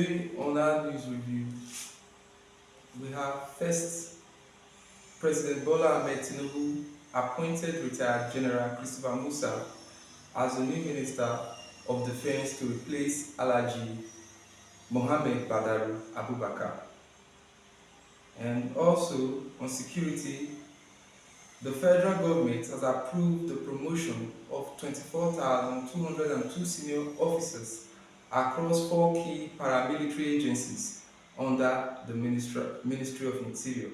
Today on our news review, we have first President Bola Ahmed Tinubu appointed retired General Christopher Musa as the new Minister of Defense to replace Alhaji Mohammed Badaru Abubakar. And also on security, the federal government has approved the promotion of 24,202 senior officers across four key paramilitary agencies under the Ministry of Interior.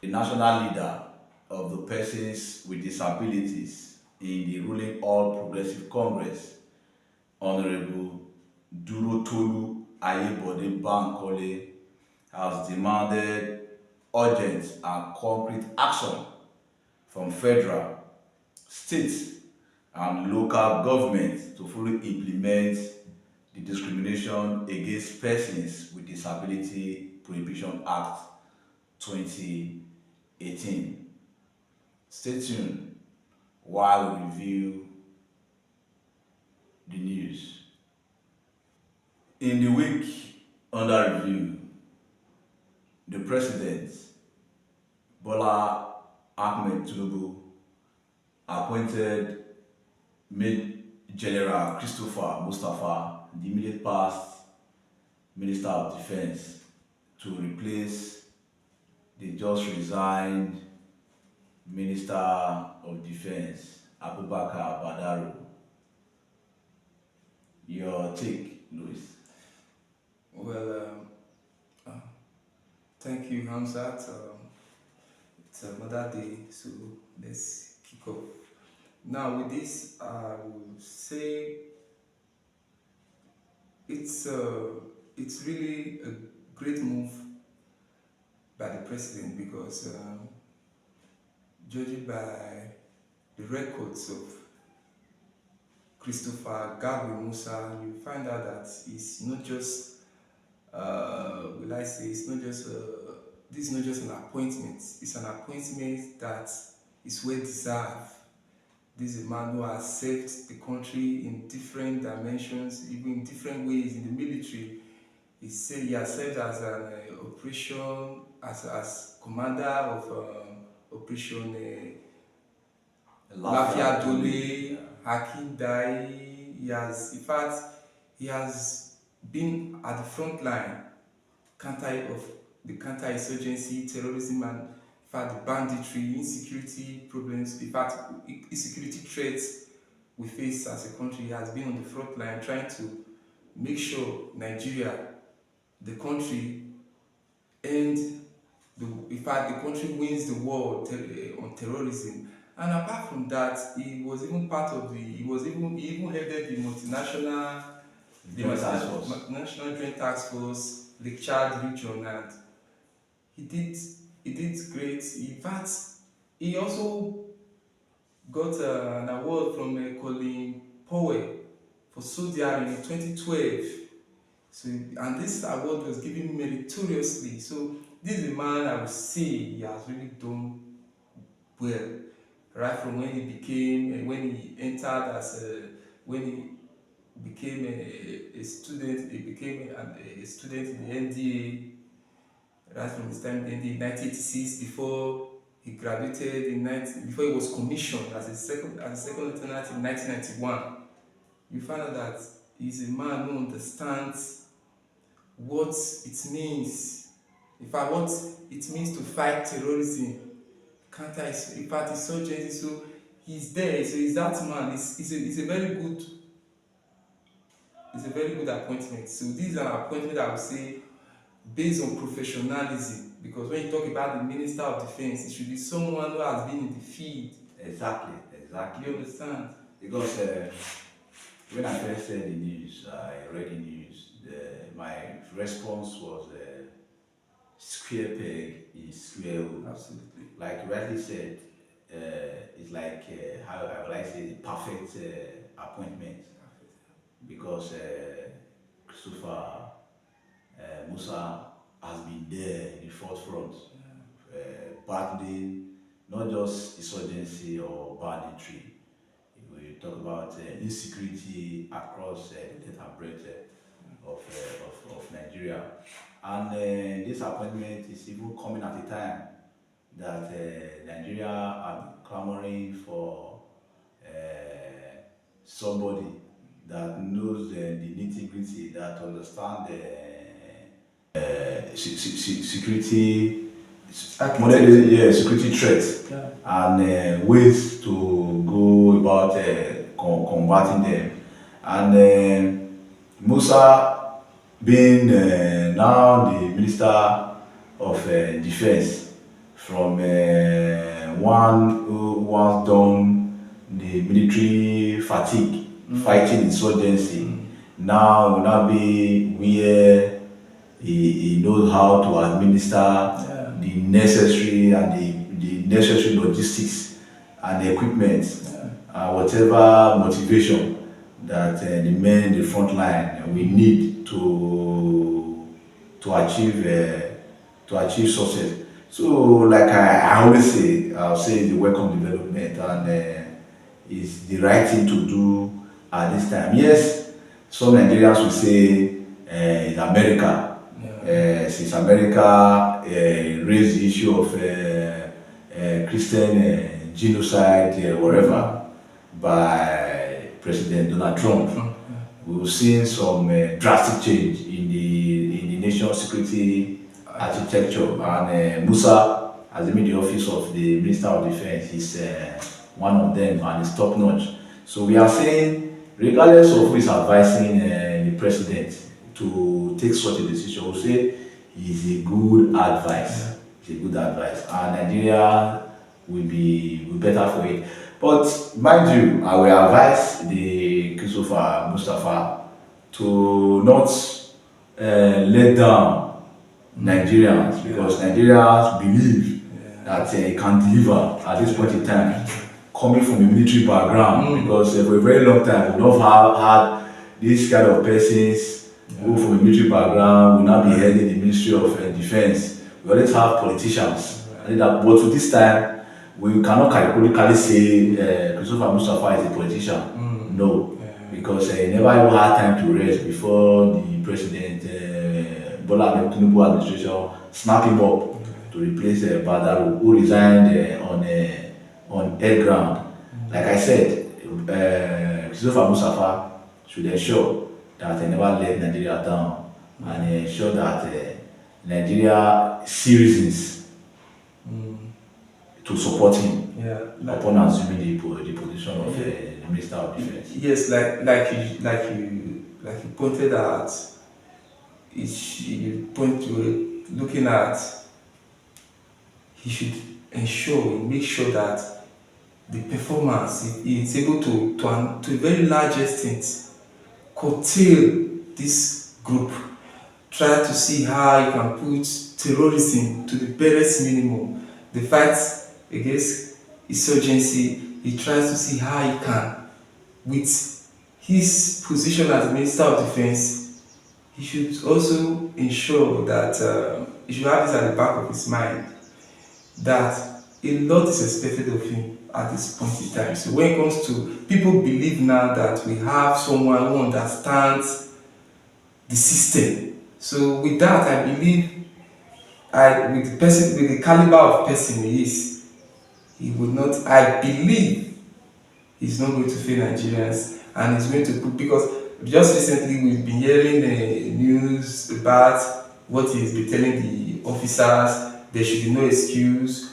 The national leader of the persons with disabilities in the ruling All Progressive Congress, Honorable Durotolu Ayebode Bankole, has demanded urgent and concrete action from federal, state, and local governments to fully implement the Discrimination Against Persons with Disability Prohibition Act 2018. Stay tuned while we review the news. In the week under review, the President, Bola Ahmed Tinubu, appointed Major General Christopher Mustafa, the immediate past Minister of Defense, to replace the just resigned Minister of Defense, Abubakar Badaru. Your take, Louis. Well, uh, thank you, Hamzat. It's another day, so let's kick off. Now, with this, I will say it's really a great move by the president because judging by the records of Christopher Gabriel Musa, you find out that it's not just, will I say, it's not just, this is not just an appointment, it's an appointment that is well deserved. This is a man who has served the country in different dimensions, even in different ways in the military. He has served as an operation, as commander of Operation Lafia Dole, Hakim Dai. In fact, he has been at the front line of the counter-insurgency, terrorism, and in fact the banditry, insecurity problems, in fact insecurity threats we face as a country. He has been on the front line trying to make sure Nigeria, the country, and in fact the country wins the war on terrorism. And apart from that, he was even part of he even headed the multinational National Joint Task Force, the Chad region, and he did he did great. In fact, he also got an award from Colin Powell for Saudi Arabia in 2012. So, and this award was given meritoriously. So, this is a man I would say he has really done well, right from when he entered as when he became a student, he became a student in the NDA, right from his time in the NDA in 1986 before he graduated before he was commissioned as a second lieutenant in 1991. You find out that he's a man who understands what it means, in fact, what it means to fight terrorism, in fact, insurgency. So he's there. So he's that man. He's a very good. It's a very good appointment. So this is an appointment I would say based on professionalism, because when you talk about the Minister of Defense, it should be someone who has been in the field. Exactly. You understand? Because when I first heard the news, I read the news, my response was square peg is square hole. Absolutely. Like you rightly said, it's like, how I would like to say, perfect appointment. Because Christopher Musa has been there in the forefront, battling not just insurgency or banditry. We talk about insecurity across the length and breadth of Nigeria. And this appointment is even coming at a time that Nigeria are clamoring for somebody that knows the nitty gritty, that understand security, modern yeah, security threats, Yeah. and ways to go about combating them. And Musa, being now the Minister of Defense, from one who once done the military fatigue, fighting insurgency, now will not be where he knows how to administer the necessary and the necessary logistics and equipment, whatever motivation that the men in the front line we need to achieve success. So, like I always say, I'll say it's a welcome development, and it's the right thing to do at this time. Yes, some Nigerians will say it's America. Since America raised the issue of Christian genocide, whatever, by President Donald Trump, we've seen some drastic change in the nation's security architecture. And Musa, as in the office of the Minister of Defense, is one of them, and is top notch. So we are saying, regardless of who is advising the president to take such a decision, we'll say it's a good advice. It's a good advice, and Nigeria will be better for it. But mind you, I will advise the Christopher Mustafa to not let down Nigerians, because Nigerians believe that he can deliver at this point in time, coming from a military background, because for a very long time we have had this kind of persons who from a military background will not be heading the Ministry of Defense. We always have politicians, but to this time we cannot categorically say Christopher Mustafa is a politician. No, because he never even had time to rest before the president Bola Ahmed Tinubu administration snapped him up to replace Badaro, who resigned on air ground. Like I said, Christopher Mustafa should ensure that he never let Nigeria down, and ensure that Nigeria see reasons to support him upon assuming the position of the Minister of Defense. Yes, like you pointed out, you point to looking at, he should make sure that the performance is able to a very large extent curtail this group, try to see how you can put terrorism to the barest minimum. The fight against insurgency, he tries to see how he can, with his position as Minister of Defense, he should also ensure that he should have this at the back of his mind, that a lot is expected of him at this point in time. So when it comes to, people believe now that we have someone who understands the system. So with that, I believe, with the caliber of person he is, he would not, I believe he's not going to fail Nigerians, and he's going to put, because just recently we've been hearing the news about what he's been telling the officers. There should be no excuse.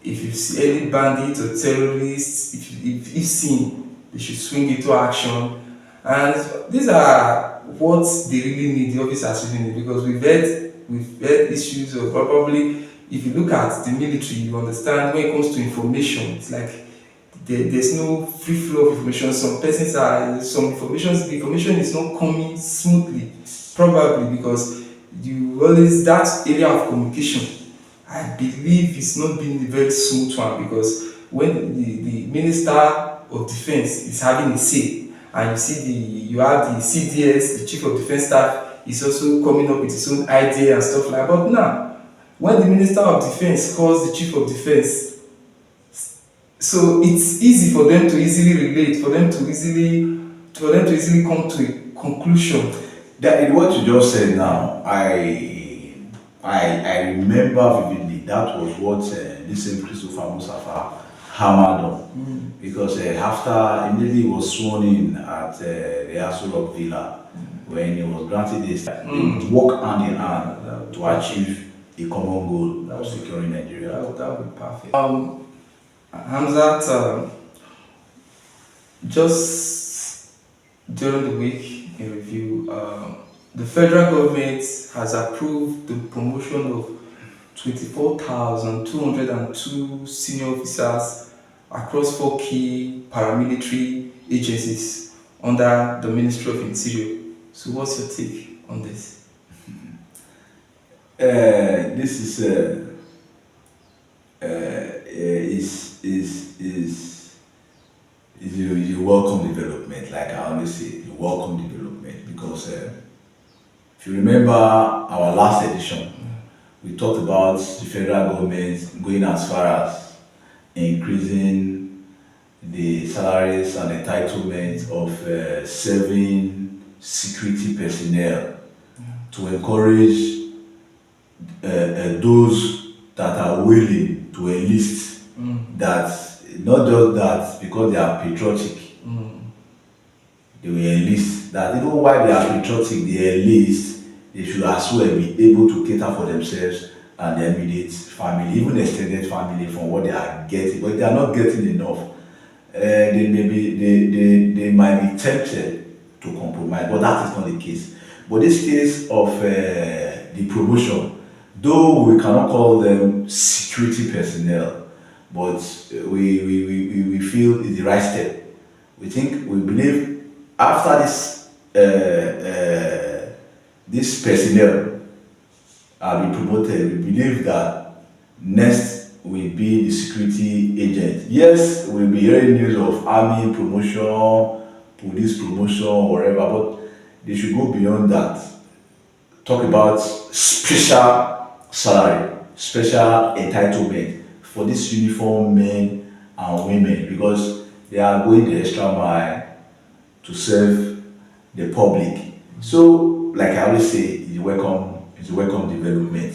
If you see any bandit or terrorists, if seen, they should swing into action. And these are what they really need, the officers really need, because we've had issues of, probably, if you look at the military, you understand when it comes to information, it's like there's no free flow of information. The information is not coming smoothly, probably because that area of communication, I believe it's not been a very smooth one, because when the Minister of Defense is having a say, and you have the CDS, the Chief of Defense Staff, is also coming up with his own idea and stuff like that. But now, when the Minister of Defense calls the Chief of Defense, so it's easy for them to easily relate, for them to easily come to a conclusion. That in what you just said now, I remember vividly. That was what this same Christopher Mustafa hammered on, because after immediately he was sworn in at the Aso Rock Villa, when he was granted this, they would work hand in hand to achieve a common goal of securing Nigeria. That would be perfect. Hamzat, just during the week in review, the federal government has approved the promotion of 24,202 senior officers across 4 key paramilitary agencies under the Ministry of Interior. So, what's your take on this? This is a welcome development. Like I always say, a welcome development, because if you remember our last edition, we talked about the federal government going as far as increasing the salaries and entitlement of serving security personnel to encourage those that are willing to enlist. That not just that because they are patriotic, they will enlist. That even while they are patriotic, they enlist. They should as well be able to cater for themselves and their immediate family, even extended family, from what they are getting. But they are not getting enough. They might be tempted to compromise, but that is not the case. But this case of the promotion, though we cannot call them security personnel, but we feel is the right step. We believe after this personnel are being promoted, we believe that next will be the security agent. Yes, we'll be hearing news of army promotion, police promotion, whatever, but they should go beyond that. Talk about special salary, special entitlement for these uniform men and women, because they are going the extra mile to serve the public. So, like I always say, it's a welcome development.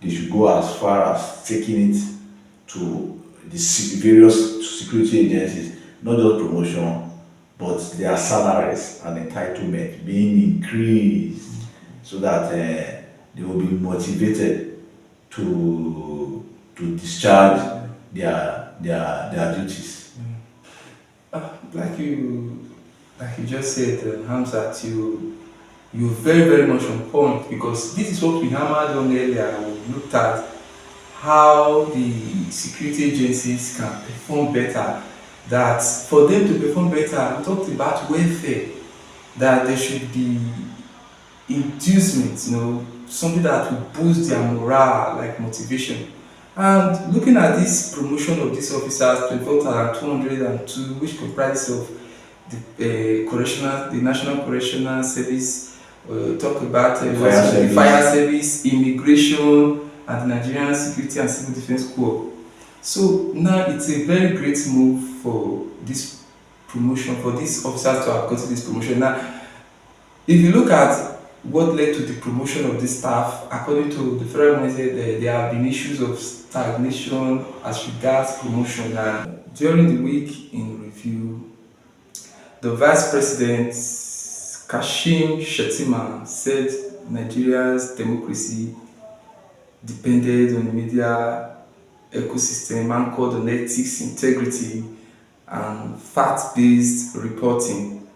They should go as far as taking it to the various security agencies, not just promotion, but their salaries and entitlement being increased, so that they will be motivated to discharge their duties. Like you just said, Hamzat, you're very, very much on point, because this is what we hammered on earlier. We looked at how the security agencies can perform better. That for them to perform better, we talked about welfare, that there should be inducement, something that will boost their morale, like motivation. And looking at this promotion of these officers, 24,202, which comprises of the National Correctional Service, talk about the Fire Service, Immigration, and the Nigerian Security and Civil Defense Corps. So now it's a very great move for this promotion, for these officers to have gotten this promotion. Now, if you look at what led to the promotion of this staff, according to the federal government, there have been issues of stagnation as regards promotion. And during the week in review, the Vice President Kashim Shettima said Nigeria's democracy depended on the media ecosystem anchored on ethics, integrity, and fact-based reporting.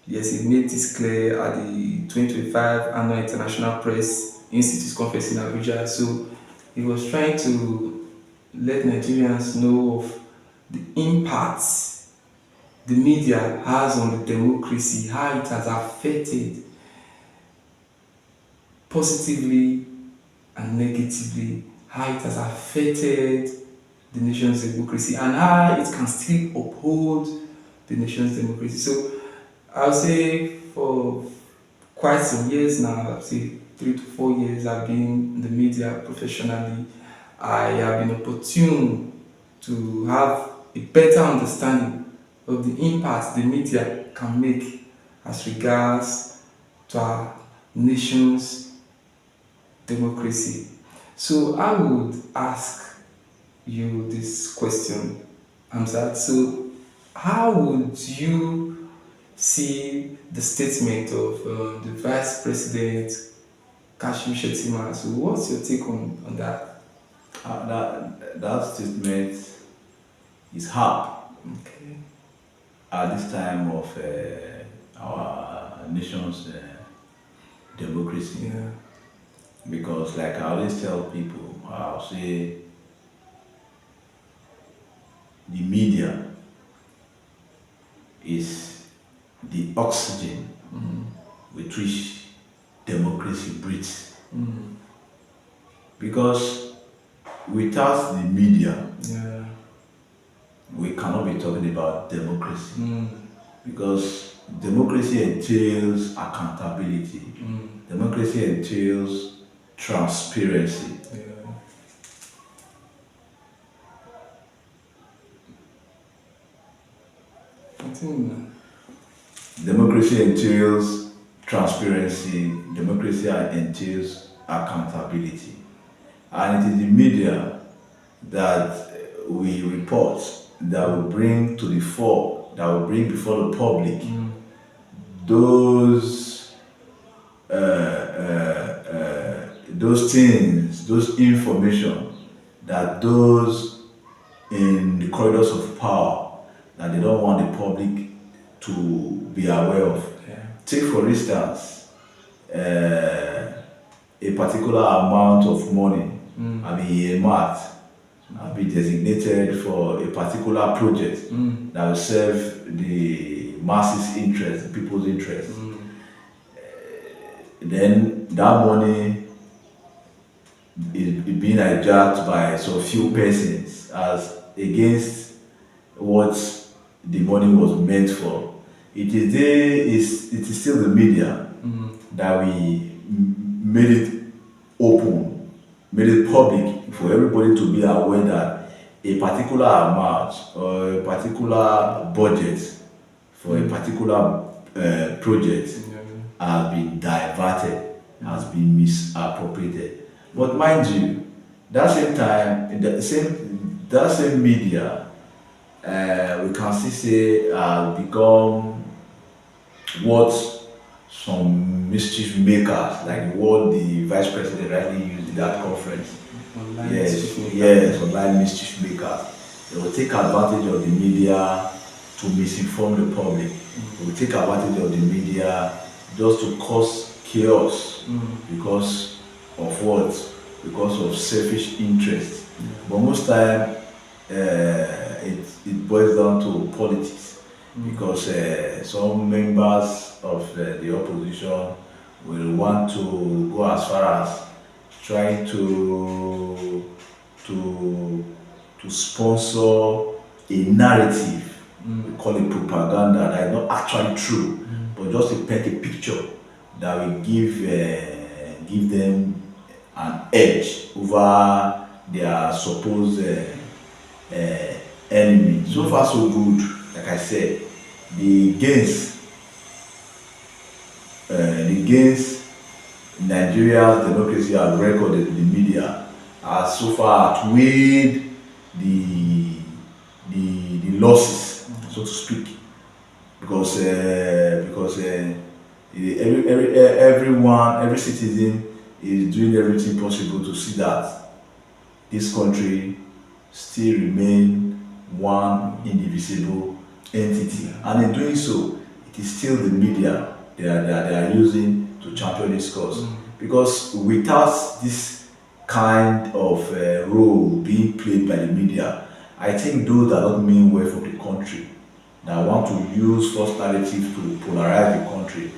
Yes, he made this clear at the 2025 Annual International Press Institute Conference in Abuja. So he was trying to let Nigerians know of the impacts the media has on the democracy, how it has affected positively and negatively, how it has affected the nation's democracy, and how it can still uphold the nation's democracy. So I'll say for quite some years now, I'll say 3 to 4 years, I've been in the media professionally. I have been opportune to have a better understanding of the impact the media can make as regards to our nation's democracy. So I would ask you this question, Hamzat. So how would you see the statement of the Vice President Kashim Shettima? So what's your take on that? That statement is hard Okay. at this time of our nation's democracy. Yeah. Because, like I always tell people, I'll say the media is the oxygen with which democracy breathes. Because without the media, Yeah. we cannot be talking about democracy. Mm. Because democracy entails accountability, democracy entails transparency. Yeah. Continue. Democracy entails transparency, democracy entails accountability. And it is the media that we report, that will bring to the fore, that will bring before the public those those things, those information that those in the corridors of power that they don't want the public to be aware of. Yeah. Take for instance, a particular amount of money, I mean a math, be designated for a particular project that will serve the masses' interest, the people's interest. Then that money is being hijacked by some few persons as against what the money was meant for. It is still the media that we made it open, made it public for everybody to be aware that a particular amount or a particular budget for a particular project has been diverted, has been misappropriated. But mind you, that same time, that same media, we can still say become what some mischief makers, like what the vice president rightly used in that conference. Online Yes, mischief maker. yes, online mischief makers. They will take advantage of the media to misinform the public. They will take advantage of the media just to cause chaos because of what? Because of selfish interest. But most time, it boils down to politics because some members of the opposition will want to go as far as trying to sponsor a narrative, we call it propaganda, that is not actually true, but just to paint a picture that will give them an edge over their supposed enemy. So far, so good. Like I said, the gains Nigeria's democracy has recorded in the media has so far outweighed the losses, so to speak, because every citizen is doing everything possible to see that this country still remain one indivisible entity, and in doing so, it is still the media they are using to champion this cause. Because without this kind of role being played by the media, I think those that don't mean well for the country, that want to use false narrative to polarize the country,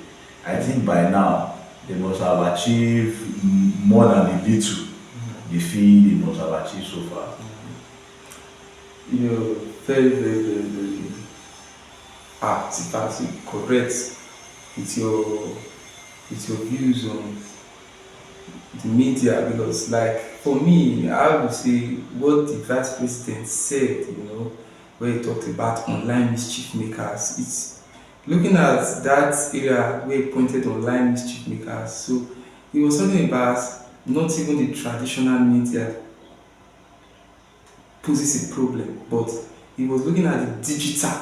I think by now they must have achieved more than the little they feel they must have achieved so far. You're very, very, very, very apt, in fact, you're correct with your views on the media, because like for me, I would say what the vice president said, where he talked about online mischief makers, looking at that area where he pointed online mischief makers, so he was talking about not even the traditional media poses a problem, but he was looking at the digital.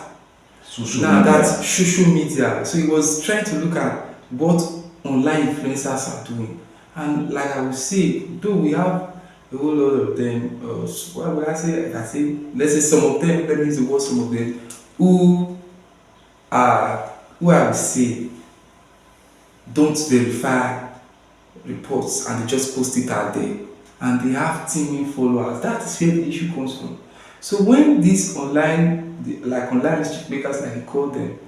Social Now media. that's social media. So he was trying to look at what online influencers are doing. And like I would say, though we have a whole lot of them, what would I say? I say, let's say some of them, let me use the word some of them, who are, who I would say, don't verify reports and they just post it out there. And they have teeming followers. That is where the issue comes from. So when these online, like online mischief makers, like you call them,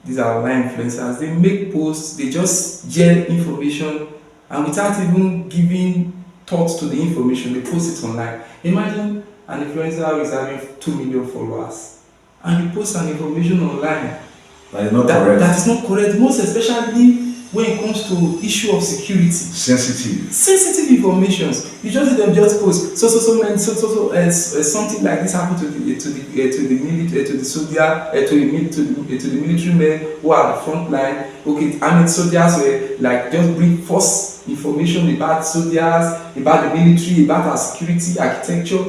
these are online influencers, they make posts, they just share information and without even giving thought to the information, they post it online. Imagine an influencer who is having 2 million followers and you post an information online That is not that, correct. that is not correct, most especially when it comes to issue of security. Sensitive informations. You just see them just post something like this happened to the soldier to the military men who are at the front line. Okay, armed soldiers were like just bring false information about soldiers, about the military, about our security architecture.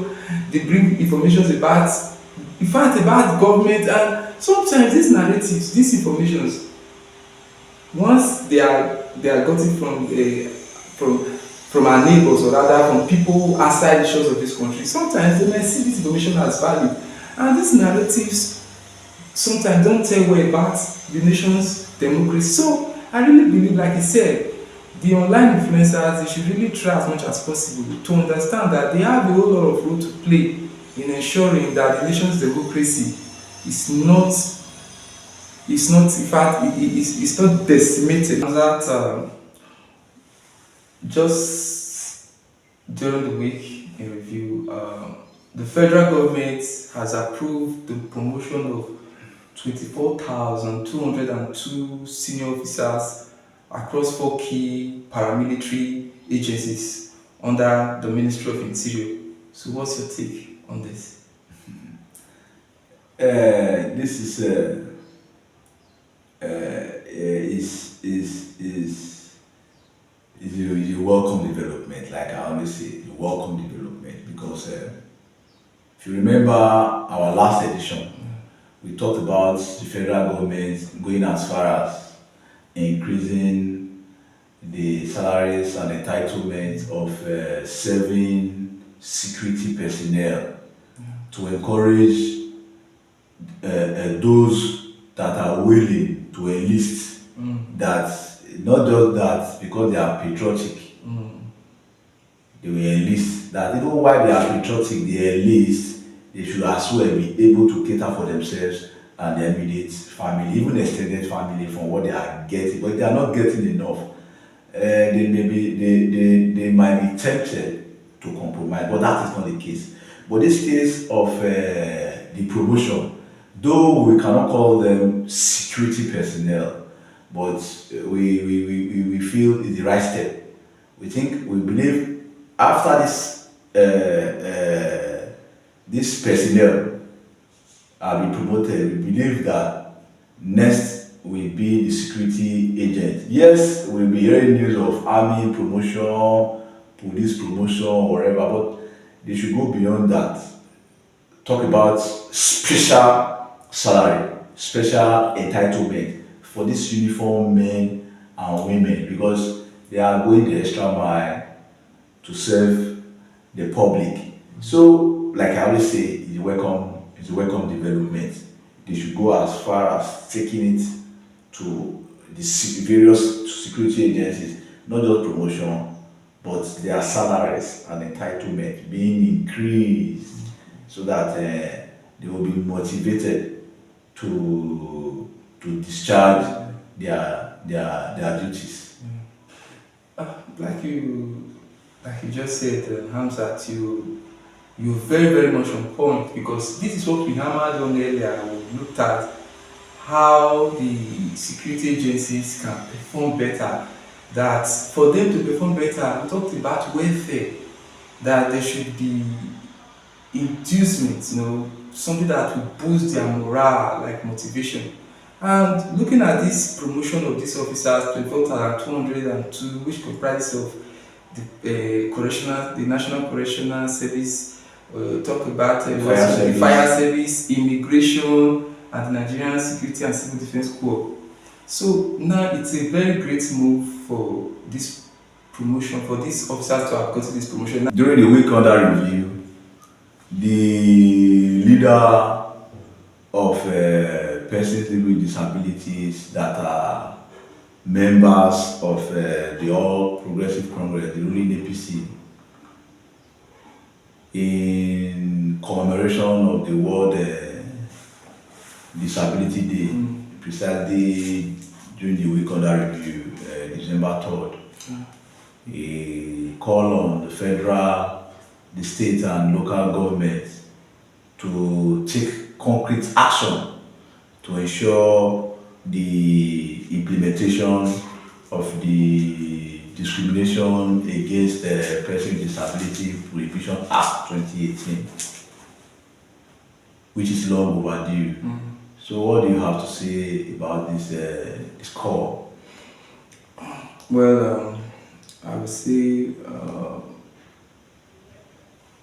They bring informations about, in fact, about the government, and sometimes these narratives, these informations, once they are gotten from our neighbors, or rather from people outside the shores of this country, sometimes they may see this information as valid, and these narratives sometimes don't tell well about the nation's democracy. So I really believe, like I said, the online influencers, they should really try as much as possible to understand that they have a whole lot of role to play in ensuring that the nation's democracy is not, in fact, it's not decimated. That just during the week in review, the federal government has approved the promotion of 24,202 senior officers across 4 key paramilitary agencies under the Ministry of Interior. So, what's your take on this? This is a welcome development. Like I always say, a welcome development, because if you remember our last edition, we talked about the federal government going as far as increasing the salaries and entitlement of serving security personnel to encourage those that are willing to enlist. That not just that because they are patriotic, they will enlist. That even while they are patriotic, they enlist. They should as well be able to cater for themselves and their immediate family, even extended family, from what they are getting. But if they are not getting enough, they might be tempted to compromise. But that is not the case. But this case of the promotion, though we cannot call them security personnel, but we feel is the right step. We believe after this personnel are being promoted, we believe that next will be the security agent. Yes, we'll be hearing news of army promotion, police promotion, whatever, but they should go beyond that. Talk about special salary, special entitlement for these uniform men and women, because they are going the extra mile to serve the public. So, like I always say, it's a welcome development. They should go as far as taking it to the various security agencies, not just promotion, but their salaries and entitlement being increased, so that they will be motivated to discharge their duties. Like you just said, Hamzat, you're very, very much on point, because this is what we hammered on earlier. We looked at how the security agencies can perform better. That for them to perform better, we talked about welfare, that there should be inducement, something that will boost their morale, like motivation. And looking at this promotion of these officers, 24,202, which comprises of the National Correctional Service, talk about Fire also the service. Fire Service, Immigration, and the Nigerian Security and Civil Defense Corps. So now it's a very great move for this promotion, for these officers to have gotten this promotion. During the week under review, the leader of persons living with disabilities that are members of the All Progressive Congress, the ruling APC, in commemoration of the World Disability Day, precisely during the week under review, December 3rd, he called on the federal, the state and local governments to take concrete action to ensure the implementation of the Discrimination Against Persons with Disability Prohibition Act 2018, which is long overdue. So what do you have to say about this call? Well, I would say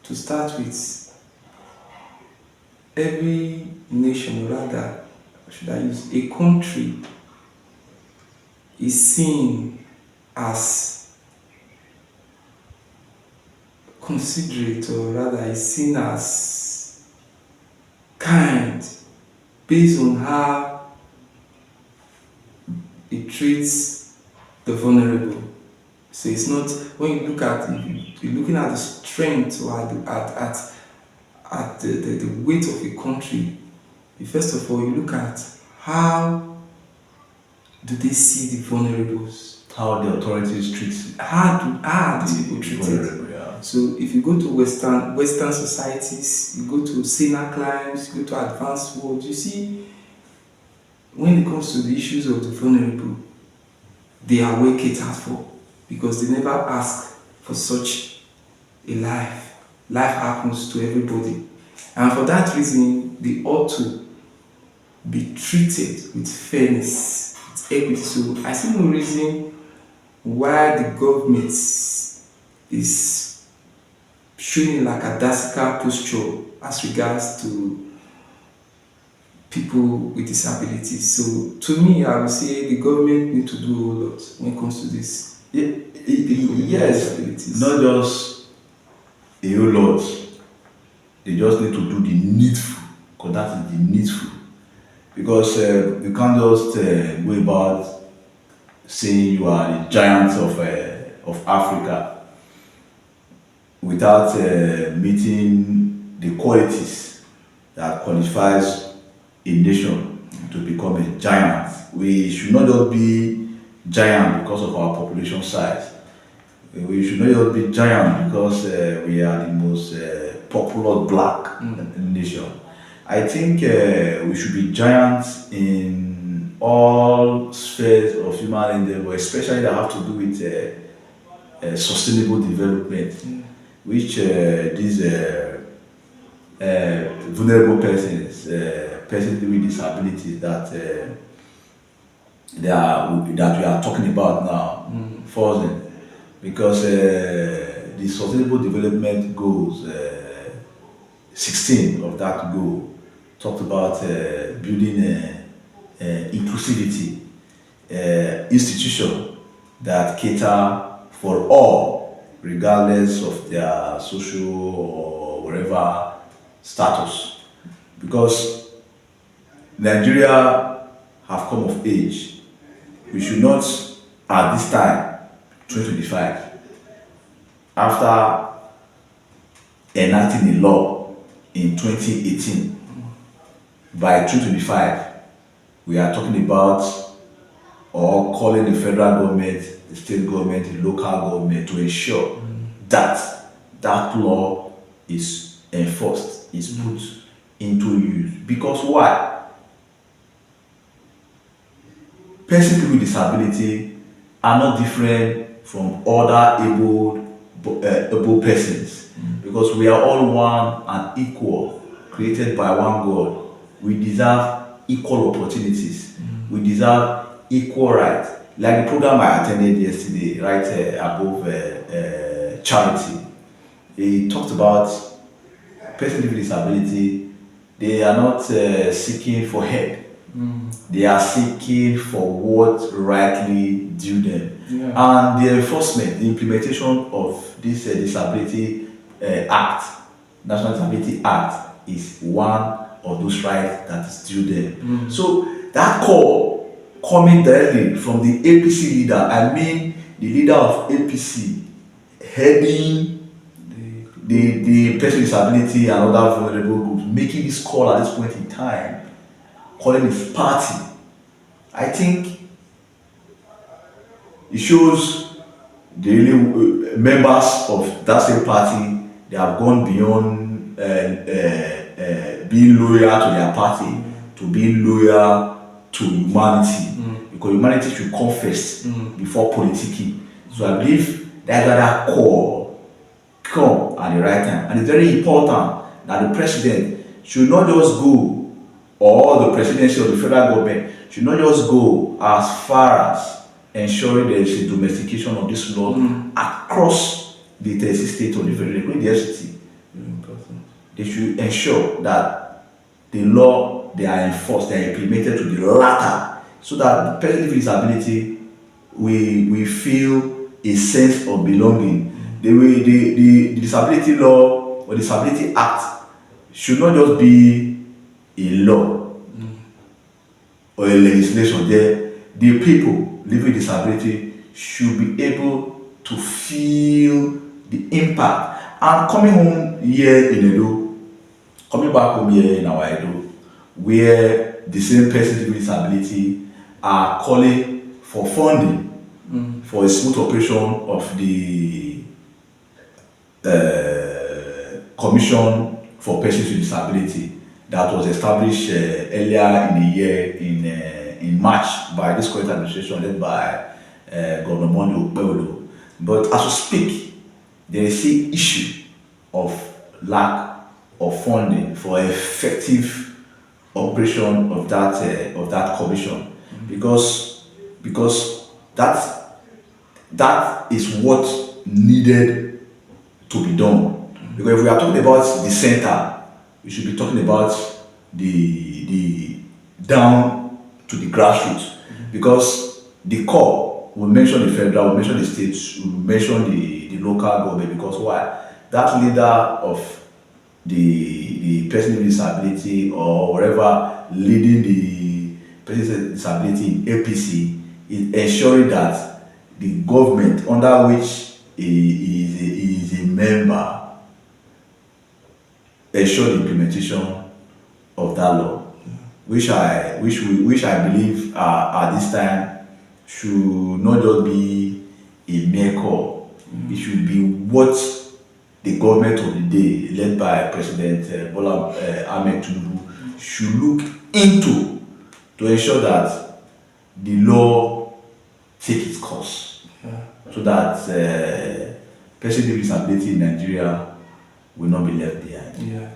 to start with, every nation, or rather, should I use a country, is seen as considerate, or rather, is seen as kind based on how it treats the vulnerable. So it's not, when you look at, if you're looking at the strength or at the weight of a country, first of all, you look at how do they see the vulnerables? How the authorities treat How are these people treated? vulnerable, yeah. So if you go to Western societies, you go to saner climes, you go to advanced world, you see, when it comes to the issues of the vulnerable, they are well catered for, because they never ask for such a life. Life happens to everybody. And for that reason, they ought to be treated with fairness, with equity. So I see no reason why the government is showing like a dassical posture as regards to people with disabilities. So to me, I would say the government need to do a whole lot when it comes to this. Yes, disabilities. not just a whole lot. They just need to do the needful, because that is the needful. Because you can't just go about saying you are the giant of Africa without meeting the qualities that qualifies a nation to become a giant. We should not just be giant because of our population size. We should not just be giant because we are the most populous black nation. I think we should be giants in all spheres of human endeavor, especially that have to do with sustainable development, which these vulnerable persons, persons with disabilities that that we are talking about now, falls in. Because the Sustainable Development Goals, 16 of that goal, talked about building inclusivity, institution that cater for all, regardless of their social or whatever status. Because Nigeria have come of age, we should not, at this time, 2025, after enacting a law in 2018, by 2025, we are talking about or calling the federal government, the state government, the local government to ensure that that law is enforced, is put into use. Because why? Persons with disability are not different from other able persons, because we are all one and equal, created by one God. We deserve equal opportunities. We deserve equal rights. Like the program I attended yesterday, right above charity, he talked about persons with disability. They are not seeking for help. They are seeking for what rightly due them. Yeah. And the enforcement, the implementation of this Disability Act, National Disability Act, is one of those rights that is due them. So that call coming directly from the APC leader, I mean the leader of APC, heading the person with disability and other vulnerable groups, making this call at this point in time, calling his party, I think it shows the really members of that same party, they have gone beyond being loyal to their party to being loyal to humanity, because humanity should come first before politicking. So I believe that call come at the right time, and it's very important that the president should not just go, or the presidency of the federal government should not just go as far as ensuring there is a domestication of this law across the 36 states of the federal, including the FCT. They should ensure that the law they are enforced, they are implemented to the latter, so that the person with disability we feel a sense of belonging. The disability law or disability act should not just be a law or a legislation. The people living with disability should be able to feel the impact. And coming home here in Edo, coming back home here in our Edo, where the same persons with disability are calling for funding for a smooth operation of the Commission for Persons with Disability that was established earlier in the year in March by this current administration led by Governor Monday Okpebholo. But as we speak, there is an issue of lack of funding for effective operation of that commission, because that is what needed to be done. Because if we are talking about the center, we should be talking about the down to the grassroots, because the core will mention the federal, will mention the states, will mention the local government. Because why? That leader of the person with disability or whatever leading the person with disability in APC is ensuring that the government under which he is a member ensure the implementation of that law, which I believe at this time should not just be a mere call. It should be what the government of the day, led by President Bola Ahmed Tinubu, should look into to ensure that the law take its course, so that persons with disability in Nigeria will not be left behind. Yeah.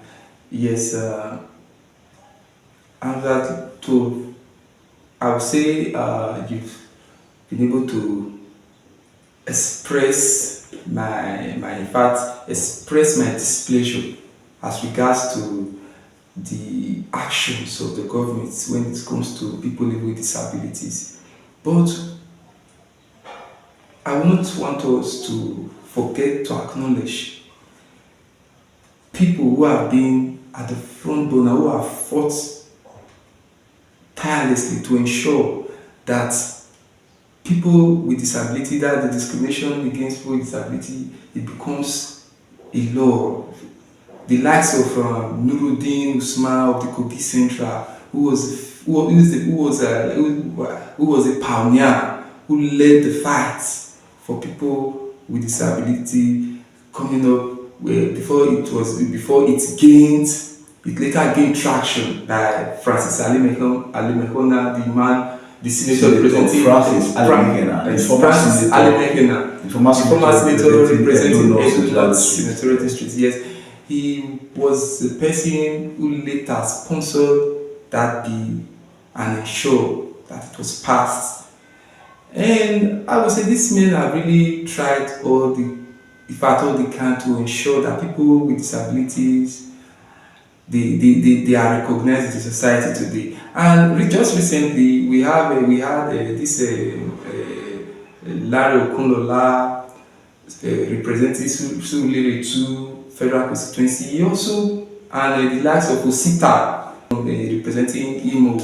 Yes. And that too, I would say you've been able to express express my displeasure as regards to the actions of the government when it comes to people living with disabilities. But I wouldn't want us to forget to acknowledge people who have been at the front burner, who have fought tirelessly to ensure that people with disability, that the discrimination against people with disability, it becomes a law. The likes of Nuruddin Usman of the Kogi Central, who was a pioneer, who led the fight for people with disability, coming up before it later gained traction by Francis Ali Mehona, the senator representing Francis Ali Mehona, the former senator representing Edo North Senatorial District. Yes, he was the person who later sponsored that bill and ensured that it was passed. And I would say these men have really tried all the, if at all they can, to ensure that people with disabilities they are recognized in the society today. And just recently we had this Larry Okunlola representing Surulere 2 federal constituency. He also, and the likes of Osita representing Imo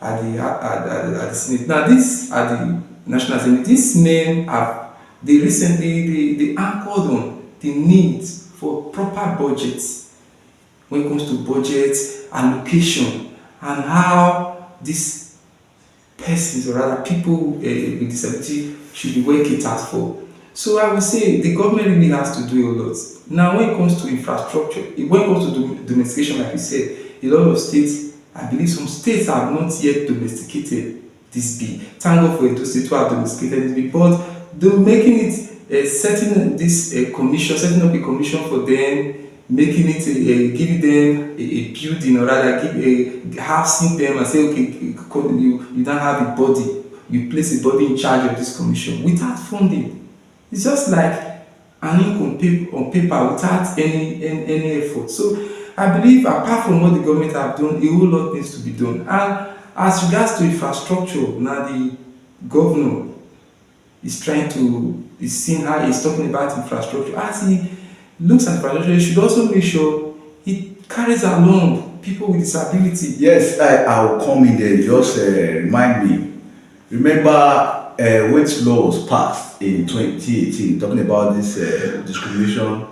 at the Senate. Now, this at the National Assembly, these men have, they recently they anchored on the need for proper budgets when it comes to budget allocation and how these persons, or rather people with disability, should be well catered for. So I would say the government really has to do a lot. Now, when it comes to infrastructure, when it comes to domestication, like you said, a lot of states, I believe some states have not yet domesticated this bee. Thank God for those states who have domesticated this bee, but they're making it, setting this commission, setting up a commission for them, making it, giving them a building, or rather give housing them and say, okay, you don't have a body, you place a body in charge of this commission without funding. It's just like an ink on paper without any effort. So I believe apart from what the government have done, a whole lot needs to be done. And as regards to infrastructure, now the governor is seeing how he's talking about infrastructure. As he looks at infrastructure, he should also make sure he carries along people with disability. Yes, I'll come in there. Just remind me. Remember when this law was passed in 2018, talking about this discrimination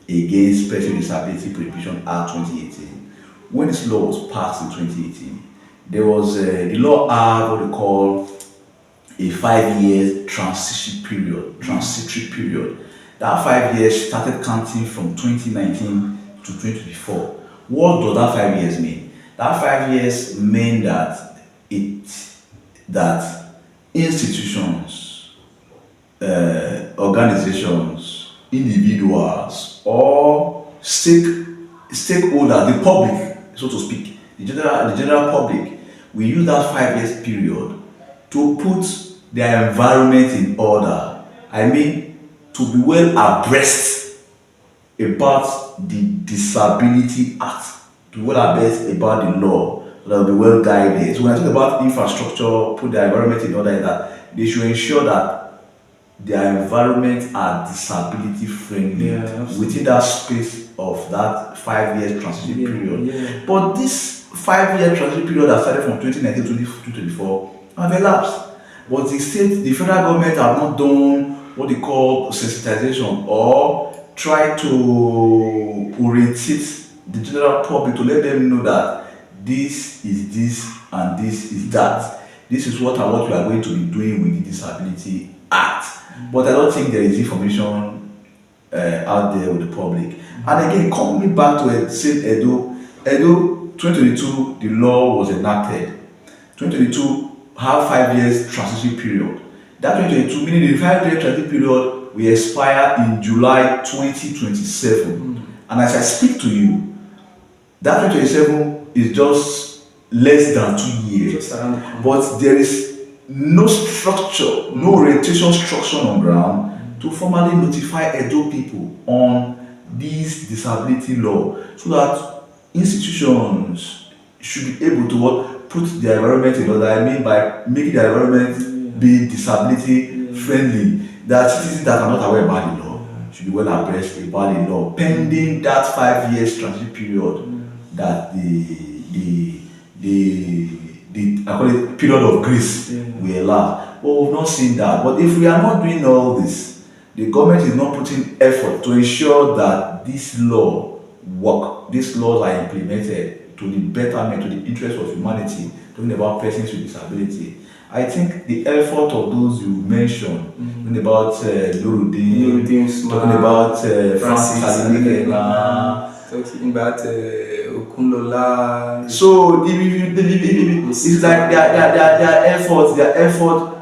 against person with disability prohibition act 2018. When this law was passed in 2018, there was the law had what they call a 5 year transitory period. That 5 years started counting from 2019 to 2024. What does that 5 years mean? That 5 years mean that institutions, organizations, individuals, or stakeholders, the public, so to speak, the general public, will use that 5 years period to put their environment in order. I mean, to be well abreast about the Disability Act, to be well abreast about the law, so that will be well guided. So when I talk about infrastructure, put their environment in order, that they should ensure that their environment are disability friendly within that space of that 5 years transition period. Yeah. But this 5 year transition period that started from 2019 to 2024 have elapsed. But the federal government have not done what they call sensitization, or try to orientate the general public to let them know that this is this and this is that. This is what we are going to be doing with the Disability Act. But I don't think there is information out there with the public. And again, coming back to Edo 2022, the law was enacted. 2022 have 5 years transition period. That 2022, meaning the 5 year transition period, will expire in July 2027. And as I speak to you, that 2027 is just less than 2 years. But there is no structure, no orientation structure on ground to formally notify Edo people on this disability law, so that institutions should be able to put their environment in order. I mean, by making their environment be disability friendly, that citizens that are not aware about the law should be well abreast about the law, pending that 5 years transition period that I call it period of grace will allow. But we've not seen that. But if we are not doing all this, the government is not putting effort to ensure that this law work, these laws are implemented to the betterment, to the interest of humanity, talking about persons with disability. I think the effort of those you mentioned, talking about Nuruddin, talking about Francis Adenike, talking about Okunlola. So it's like their effort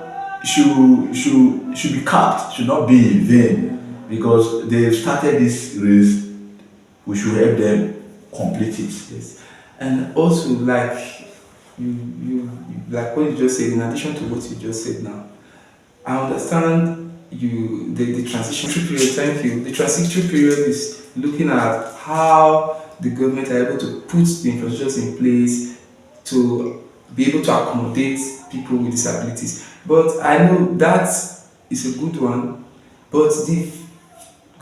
should be capped, should not be in vain, because they've started this race. We should help them complete it. Yes. And also, like, like what you just said, in addition to what you just said now, I understand the transition period. Thank you. The transition period is looking at how the government are able to put the infrastructures in place to be able to accommodate people with disabilities. But I know that is a good one. But the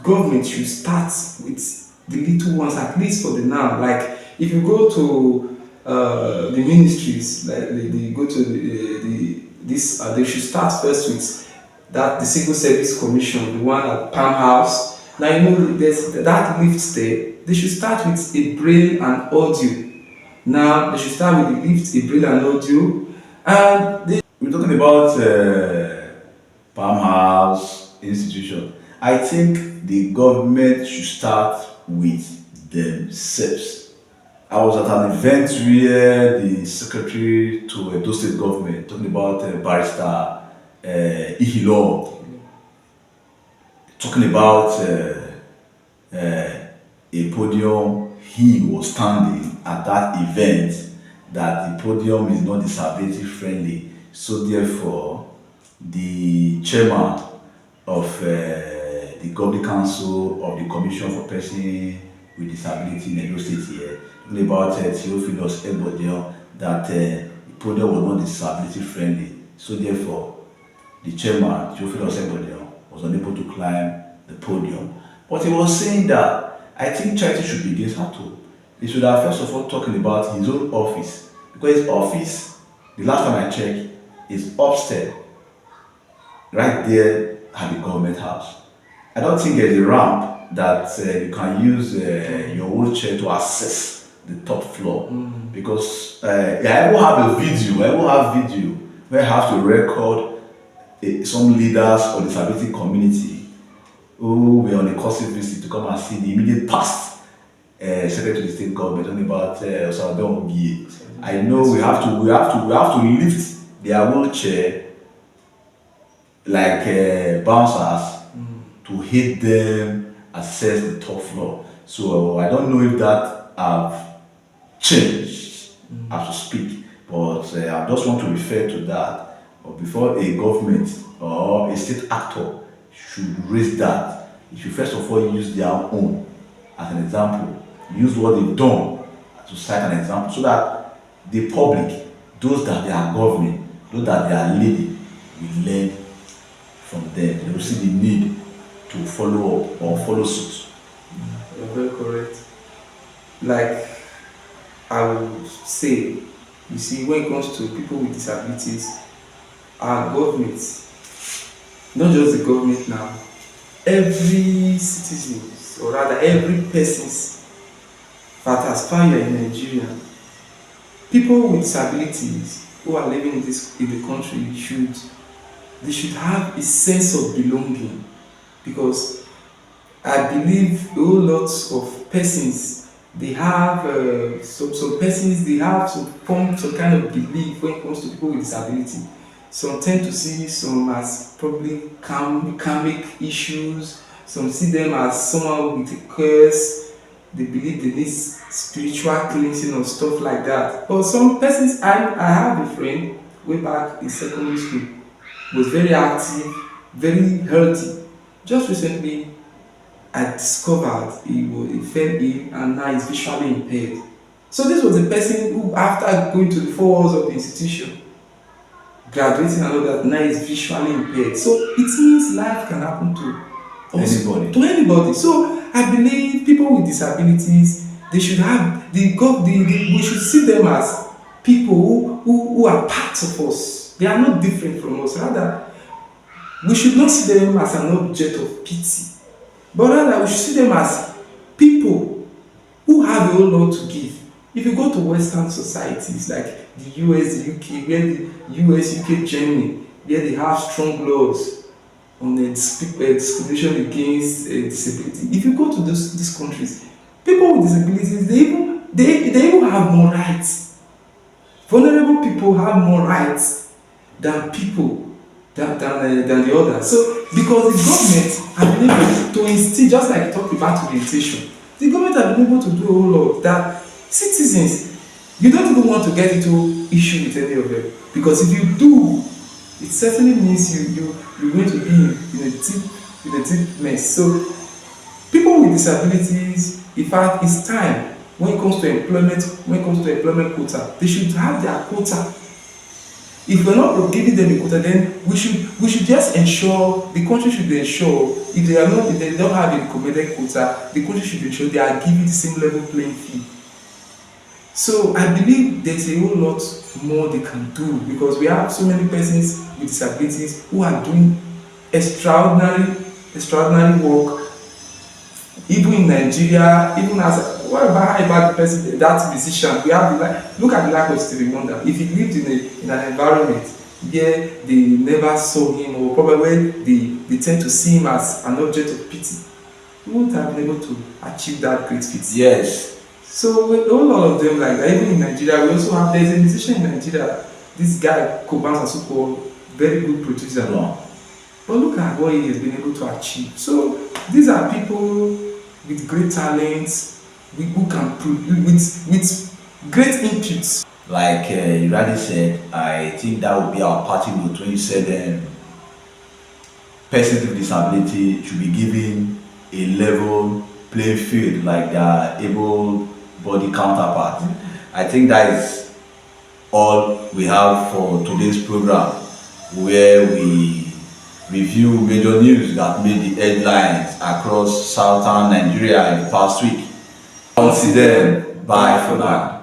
government should start with the little ones, at least for the now. Like if you go to the ministries, like they go to the this, they should start first with that the Civil Service Commission, the one at Palm House. Now you know there's that lift there. They should start with a braille and audio. Now they should start with the lift, a braille and audio, and they We're talking about Palm House institution. I think the government should start with themselves. I was at an event where the secretary to Edo State government talking about Barrister Ihilo, talking about a podium he was standing at that event, that the podium is not disability friendly. So therefore, the chairman of the governing council of the Commission for Persons with Disability in Edo State here, talking about Theophilus Ebodion, that the podium was not disability friendly. So therefore, the chairman, Theophilus Ebodion, was unable to climb the podium. But he was saying that I think charity should begin at home. He should have first of all talking about his own office. Because his office, the last time I checked, is upstairs, right there at the government house. I don't think there's a ramp that you can use your wheelchair to access the top floor. Because I will have a video, where I have to record some leaders of the disability community who were on a courtesy visit to come and see the immediate past secretary of the state government talking about Osadon Ogie. I know we have to lift their wheelchair like bouncers to hit them access the top floor. So I don't know if that have changed as to speak, but I just want to refer to that. But before a government or a state actor should raise that, it should first of all use their own as an example, use what they've done to cite an example, so that the public, those that they are governing, those that they are leading, will learn from them. They will see the need to follow up or follow suit. You're very correct. Like I would say, you see, when it comes to people with disabilities, our government, not just the government now, every citizen, or rather every person that aspire in Nigeria, people with disabilities who are living in the country should have a sense of belonging, because I believe a whole lot of persons, they have some persons, they have some kind of belief when it comes to people with disability. Some tend to see some as probably karmic issues. Some see them as someone with a curse. They believe they need spiritual cleansing or stuff like that. But some persons, I have a friend way back in secondary school, was very active, very healthy. Just recently, I discovered he fell ill and now he's visually impaired. So this was a person who, after going to the 4 walls of the institution, graduating and all that, now is visually impaired. So it means life can happen to Anybody. To anybody. So I believe people with disabilities, they should have we should see them as people who are parts of us. They are not different from us. Rather, we should not see them as an object of pity, but rather we should see them as people who have a whole lot to give. If you go to Western societies like the US, the UK, where the US, UK, Germany, where they have strong laws on the discrimination against disability. If you go to these countries, people with disabilities, they even have more rights. Vulnerable people have more rights than people than the others. So because the government have been able to instill, just like you talked about orientation, the government have been able to do a whole lot that citizens, You don't even want to get into issue with any of them, because if you do, it certainly means you're going to be in a deep mess. So people with disabilities, in fact, it's time when it comes to employment quota, they should have their quota. If we're not giving them a quota, then we should just ensure, the country should ensure, if they don't have a recommended quota, the country should ensure they are given the same level playing field. So I believe there's a whole lot more they can do, because we have so many persons with disabilities who are doing extraordinary work, even in Nigeria, even as what about the person, that musician? We have look at the life of Stevie Wonder. If he lived in an environment where they never saw him, or probably where they tend to see him as an object of pity, he wouldn't have been able to achieve that great feat. Yes. So a whole lot of them like that. Even in Nigeria, we also have, there's a musician in Nigeria, this guy Koban Sasuko, very good producer. Yeah. But look at what he has been able to achieve. So these are people with great talents, who can with great inputs. Like you already said, I think that would be our party note when you said persons with disability should be given a level playing field like their able-bodied counterparts. I think that is all we have for today's program, where we review major news that made the headlines across southern Nigeria in the past week. Until then, bye for now.